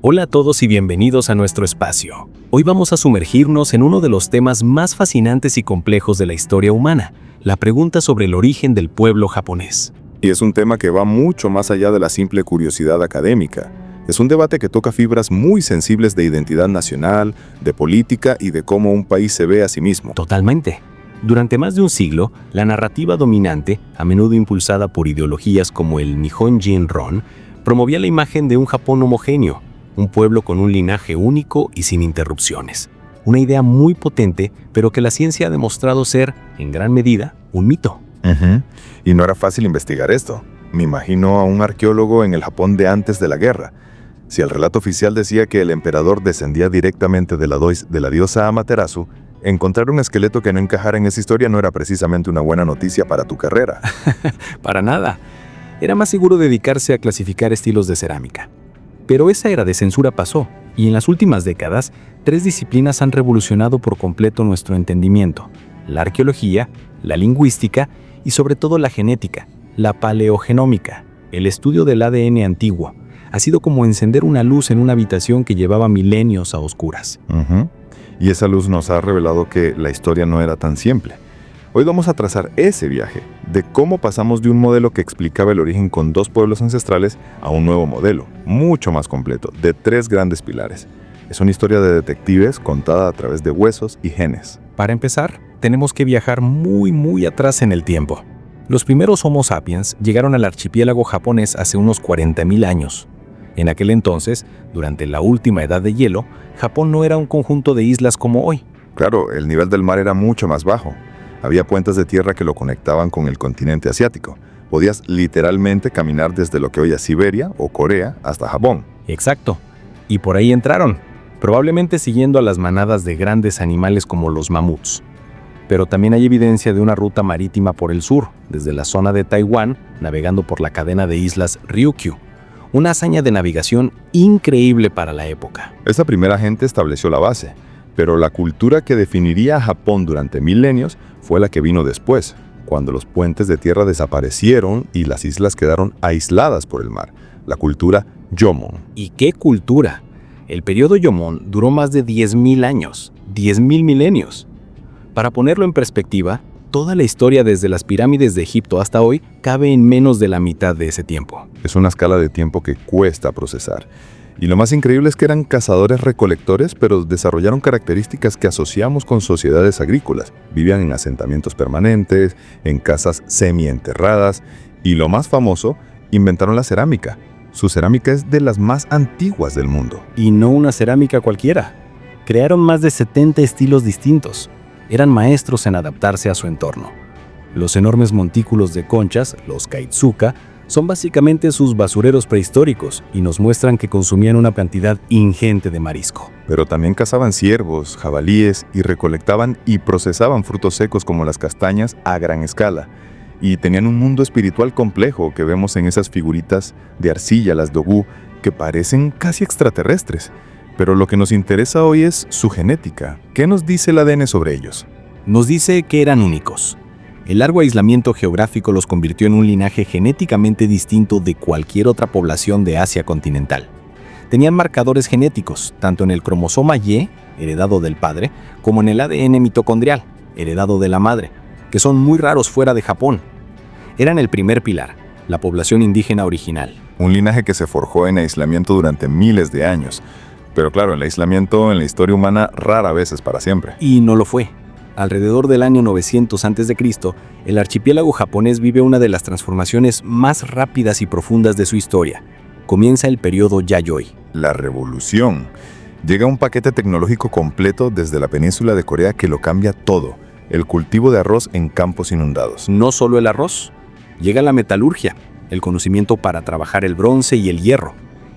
Hola a todos y bienvenidos a nuestro espacio. Hoy vamos a sumergirnos en uno de los temas más fascinantes y complejos de la historia humana, la pregunta sobre el origen del pueblo japonés. Y es un tema que va mucho más allá de la simple curiosidad académica. Es un debate que toca fibras muy sensibles de identidad nacional, de política y de cómo un país se ve a sí mismo. Totalmente. Durante más de un siglo, la narrativa dominante, a menudo impulsada por ideologías como el Nihon Jinron, promovía la imagen de un Japón homogéneo, un pueblo con un linaje único y sin interrupciones. Una idea muy potente, pero que la ciencia ha demostrado ser, en gran medida, un mito. Y no era fácil investigar esto. Me imagino a un arqueólogo en el Japón de antes de la guerra. Si el relato oficial decía que el emperador descendía directamente de la diosa Amaterasu, encontrar un esqueleto que no encajara en esa historia no era precisamente una buena noticia para tu carrera. Para nada. Era más seguro dedicarse a clasificar estilos de cerámica. Pero esa era de censura pasó, y en las últimas décadas, 3 disciplinas han revolucionado por completo nuestro entendimiento: la arqueología, la lingüística y sobre todo la genética, la paleogenómica, el estudio del ADN antiguo. Ha sido como encender una luz en una habitación que llevaba milenios a oscuras. Y esa luz nos ha revelado que la historia no era tan simple. Hoy vamos a trazar ese viaje de cómo pasamos de un modelo que explicaba el origen con 2 pueblos ancestrales a un nuevo modelo, mucho más completo, de 3 grandes pilares. Es una historia de detectives contada a través de huesos y genes. Para empezar, tenemos que viajar muy atrás en el tiempo. Los primeros Homo sapiens llegaron al archipiélago japonés hace unos 40.000 años. En aquel entonces, durante la última edad de hielo, Japón no era un conjunto de islas como hoy. Claro, el nivel del mar era mucho más bajo. Había puentes de tierra que lo conectaban con el continente asiático. Podías literalmente caminar desde lo que hoy es Siberia o Corea hasta Japón. Exacto. Y por ahí entraron, probablemente siguiendo a las manadas de grandes animales como los mamuts. Pero también hay evidencia de una ruta marítima por el sur, desde la zona de Taiwán, navegando por la cadena de islas Ryukyu. Una hazaña de navegación increíble para la época. Esa primera gente estableció la base, pero la cultura que definiría a Japón durante milenios fue la que vino después, cuando los puentes de tierra desaparecieron y las islas quedaron aisladas por el mar. La cultura Jomon. ¿Y qué cultura? El periodo Jomon duró más de 10.000 años, 10.000 milenios. Para ponerlo en perspectiva, toda la historia desde las pirámides de Egipto hasta hoy cabe en menos de la mitad de ese tiempo. Es una escala de tiempo que cuesta procesar. Y lo más increíble es que eran cazadores-recolectores, pero desarrollaron características que asociamos con sociedades agrícolas. Vivían en asentamientos permanentes, en casas semi-enterradas, y lo más famoso, inventaron la cerámica. Su cerámica es de las más antiguas del mundo. Y no una cerámica cualquiera. Crearon más de 70 estilos distintos. Eran maestros en adaptarse a su entorno. Los enormes montículos de conchas, los kaitsuka, son básicamente sus basureros prehistóricos y nos muestran que consumían una cantidad ingente de marisco. Pero también cazaban ciervos, jabalíes y recolectaban y procesaban frutos secos como las castañas a gran escala. Y tenían un mundo espiritual complejo que vemos en esas figuritas de arcilla, las dogu, que parecen casi extraterrestres. Pero lo que nos interesa hoy es su genética. ¿Qué nos dice el ADN sobre ellos? Nos dice que eran únicos. El largo aislamiento geográfico los convirtió en un linaje genéticamente distinto de cualquier otra población de Asia continental. Tenían marcadores genéticos, tanto en el cromosoma Y, heredado del padre, como en el ADN mitocondrial, heredado de la madre, que son muy raros fuera de Japón. Eran el primer pilar, la población indígena original. Un linaje que se forjó en aislamiento durante miles de años. Pero claro, el aislamiento en la historia humana rara vez es para siempre. Y no lo fue. Alrededor del año 900 a.C., el archipiélago japonés vive una de las transformaciones más rápidas y profundas de su historia. Comienza el periodo Yayoi. La revolución. Llega un paquete tecnológico completo desde la península de Corea que lo cambia todo. El cultivo de arroz en campos inundados. No solo el arroz. Llega la metalurgia, el conocimiento para trabajar el bronce y el hierro.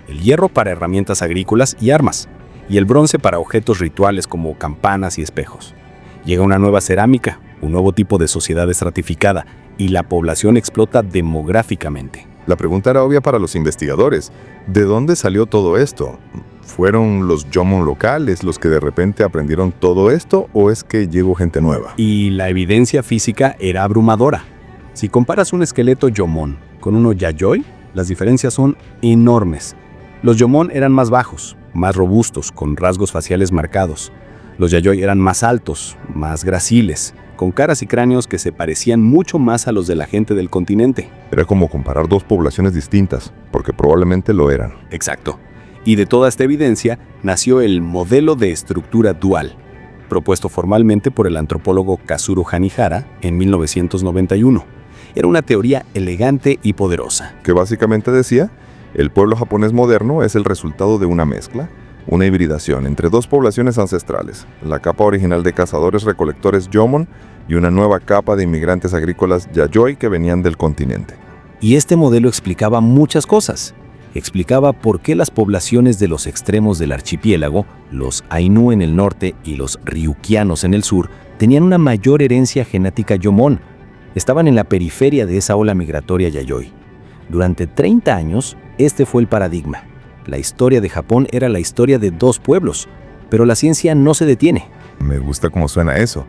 El hierro para herramientas agrícolas y armas. Y el bronce para objetos rituales como campanas y espejos. Llega una nueva cerámica, un nuevo tipo de sociedad estratificada, y la población explota demográficamente. La pregunta era obvia para los investigadores. ¿De dónde salió todo esto? ¿Fueron los Jomon locales los que de repente aprendieron todo esto o es que llegó gente nueva? Y la evidencia física era abrumadora. Si comparas un esqueleto Jomon con uno Yayoi, las diferencias son enormes. Los Jomon eran más bajos, más robustos, con rasgos faciales marcados. Los Yayoi eran más altos, más graciles, con caras y cráneos que se parecían mucho más a los de la gente del continente. Era como comparar dos poblaciones distintas, porque probablemente lo eran. Exacto. Y de toda esta evidencia nació el modelo de estructura dual, propuesto formalmente por el antropólogo Kazuro Hanihara en 1991. Era una teoría elegante y poderosa. Que básicamente decía, el pueblo japonés moderno es el resultado de una mezcla, una hibridación entre dos poblaciones ancestrales, la capa original de cazadores-recolectores Jomon y una nueva capa de inmigrantes agrícolas Yayoi que venían del continente. Y este modelo explicaba muchas cosas. Explicaba por qué las poblaciones de los extremos del archipiélago, los Ainu en el norte y los Ryukianos en el sur, tenían una mayor herencia genética Jomon. Estaban en la periferia de esa ola migratoria Yayoi. Durante 30 años, este fue el paradigma. La historia de Japón era la historia de dos pueblos, pero la ciencia no se detiene. Me gusta cómo suena eso.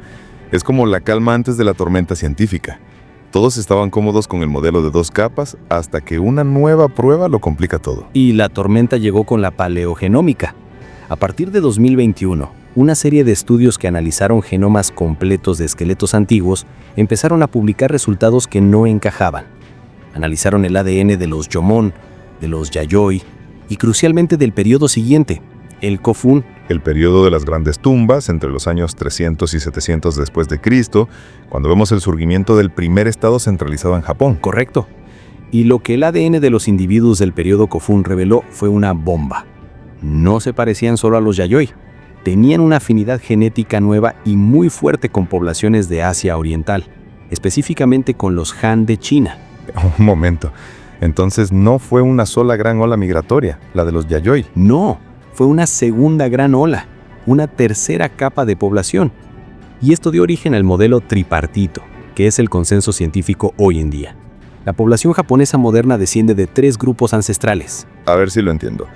Es como la calma antes de la tormenta científica. Todos estaban cómodos con el modelo de dos capas hasta que una nueva prueba lo complica todo. Y la tormenta llegó con la paleogenómica. A partir de 2021, una serie de estudios que analizaron genomas completos de esqueletos antiguos empezaron a publicar resultados que no encajaban. Analizaron el ADN de los Jomon, de los Yayoi y crucialmente del periodo siguiente, el Kofun. El periodo de las grandes tumbas, entre los años 300 y 700 después de Cristo, cuando vemos el surgimiento del primer estado centralizado en Japón. Correcto. Y lo que el ADN de los individuos del periodo Kofun reveló fue una bomba. No se parecían solo a los Yayoi. Tenían una afinidad genética nueva y muy fuerte con poblaciones de Asia Oriental, específicamente con los Han de China. Un momento. Entonces no fue una sola gran ola migratoria, la de los Yayoi. No, fue una segunda gran ola, una tercera capa de población. Y esto dio origen al modelo tripartito, que es el consenso científico hoy en día. La población japonesa moderna desciende de 3 grupos ancestrales. A ver si lo entiendo.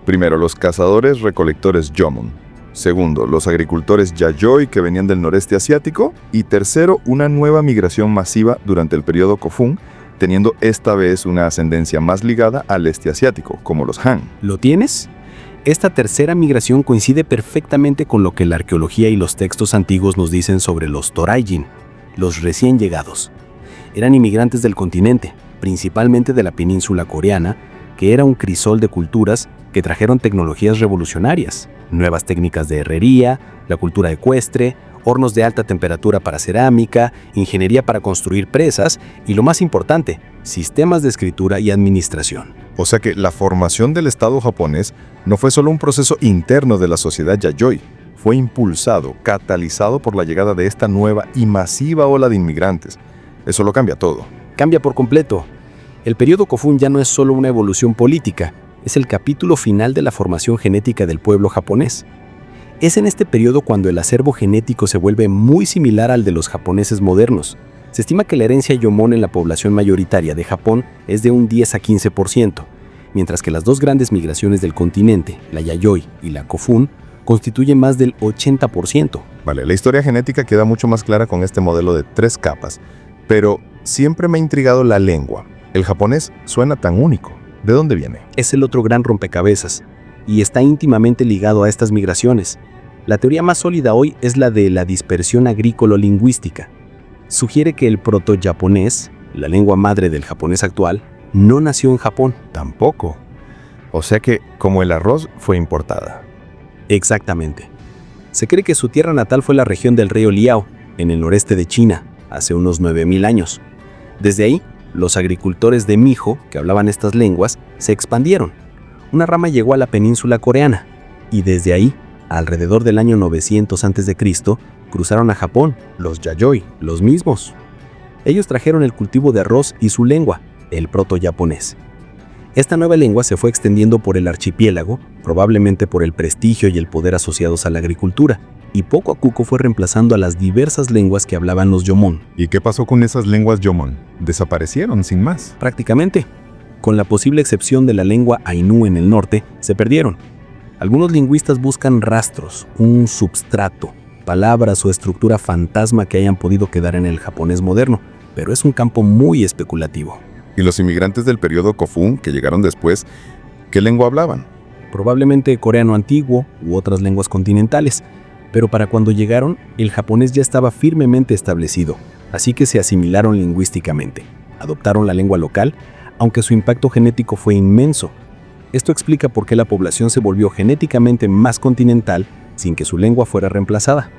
Primero, los cazadores-recolectores Jomon. Segundo, los agricultores Yayoi que venían del noreste asiático. Y tercero, una nueva migración masiva durante el periodo Kofun, teniendo esta vez una ascendencia más ligada al este asiático, como los Han. ¿Lo tienes? Esta tercera migración coincide perfectamente con lo que la arqueología y los textos antiguos nos dicen sobre los Toraijin, los recién llegados. Eran inmigrantes del continente, principalmente de la península coreana, que era un crisol de culturas que trajeron tecnologías revolucionarias, nuevas técnicas de herrería, la cultura ecuestre, hornos de alta temperatura para cerámica, ingeniería para construir presas y, lo más importante, sistemas de escritura y administración. O sea que la formación del Estado japonés no fue solo un proceso interno de la sociedad Yayoi, fue impulsado, catalizado por la llegada de esta nueva y masiva ola de inmigrantes. Eso lo cambia todo. Cambia por completo. El periodo Kofun ya no es solo una evolución política, es el capítulo final de la formación genética del pueblo japonés. Es en este periodo cuando el acervo genético se vuelve muy similar al de los japoneses modernos. Se estima que la herencia Jomon en la población mayoritaria de Japón es de un 10 a 15%, mientras que las dos grandes migraciones del continente, la Yayoi y la Kofun, constituyen más del 80%. Vale, la historia genética queda mucho más clara con este modelo de 3 capas, pero siempre me ha intrigado la lengua. El japonés suena tan único. ¿De dónde viene? Es el otro gran rompecabezas, y está íntimamente ligado a estas migraciones. La teoría más sólida hoy es la de la dispersión agrícola-lingüística. Sugiere que el proto-japonés, la lengua madre del japonés actual, no nació en Japón. Tampoco. O sea que, como el arroz, fue importada. Exactamente. Se cree que su tierra natal fue la región del río Liao, en el noreste de China, hace unos 9.000 años. Desde ahí, los agricultores de Mijo, que hablaban estas lenguas, se expandieron. Una rama llegó a la península coreana, y desde ahí, alrededor del año 900 a.C., cruzaron a Japón, los Yayoi, los mismos. Ellos trajeron el cultivo de arroz y su lengua, el proto-japonés. Esta nueva lengua se fue extendiendo por el archipiélago, probablemente por el prestigio y el poder asociados a la agricultura, y poco a poco fue reemplazando a las diversas lenguas que hablaban los Jomon. ¿Y qué pasó con esas lenguas Jomon? Desaparecieron sin más. Prácticamente. Con la posible excepción de la lengua Ainu en el norte, se perdieron. Algunos lingüistas buscan rastros, un substrato, palabras o estructura fantasma que hayan podido quedar en el japonés moderno, pero es un campo muy especulativo. Y los inmigrantes del periodo Kofun, que llegaron después, ¿Qué lengua hablaban? Probablemente coreano antiguo u otras lenguas continentales, pero para cuando llegaron, el japonés ya estaba firmemente establecido, así que se asimilaron lingüísticamente. Adoptaron la lengua local, aunque su impacto genético fue inmenso. Esto explica por qué la población se volvió genéticamente más continental sin que su lengua fuera reemplazada.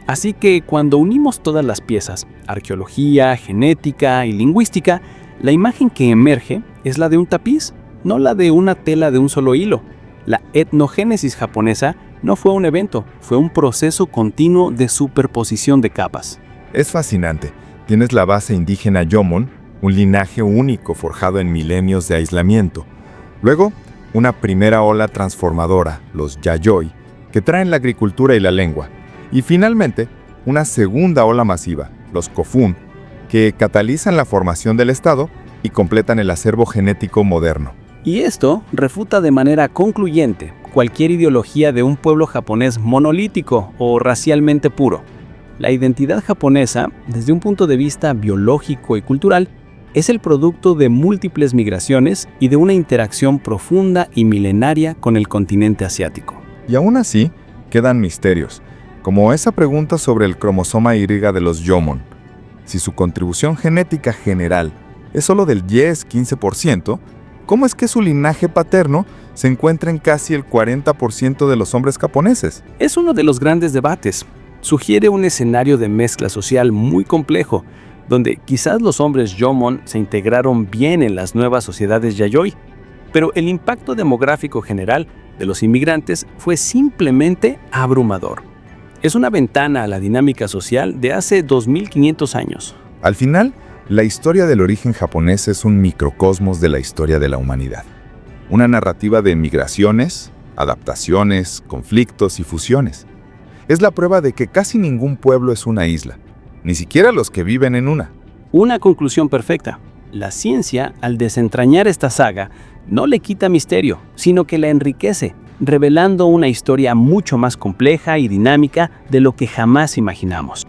Así que cuando unimos todas las piezas, arqueología, genética y lingüística, la imagen que emerge es la de un tapiz, no la de una tela de un solo hilo. La etnogénesis japonesa no fue un evento, fue un proceso continuo de superposición de capas. Es fascinante. Tienes la base indígena Jomon, un linaje único forjado en milenios de aislamiento. Luego, una primera ola transformadora, los Yayoi, que traen la agricultura y la lengua. Y finalmente, una segunda ola masiva, los Kofun, que catalizan la formación del Estado y completan el acervo genético moderno. Y esto refuta de manera concluyente cualquier ideología de un pueblo japonés monolítico o racialmente puro. La identidad japonesa, desde un punto de vista biológico y cultural, es el producto de múltiples migraciones y de una interacción profunda y milenaria con el continente asiático. Y aún así, quedan misterios, como esa pregunta sobre el cromosoma Y de los Jomon. Si su contribución genética general es solo del 10-15%, ¿cómo es que su linaje paterno se encuentra en casi el 40% de los hombres japoneses? Es uno de los grandes debates. Sugiere un escenario de mezcla social muy complejo, donde quizás los hombres Jomon se integraron bien en las nuevas sociedades Yayoi, pero el impacto demográfico general de los inmigrantes fue simplemente abrumador. Es una ventana a la dinámica social de hace 2500 años. Al final, la historia del origen japonés es un microcosmos de la historia de la humanidad. Una narrativa de migraciones, adaptaciones, conflictos y fusiones. Es la prueba de que casi ningún pueblo es una isla, ni siquiera los que viven en una. Una conclusión perfecta. La ciencia, al desentrañar esta saga, no le quita misterio, sino que la enriquece, revelando una historia mucho más compleja y dinámica de lo que jamás imaginamos.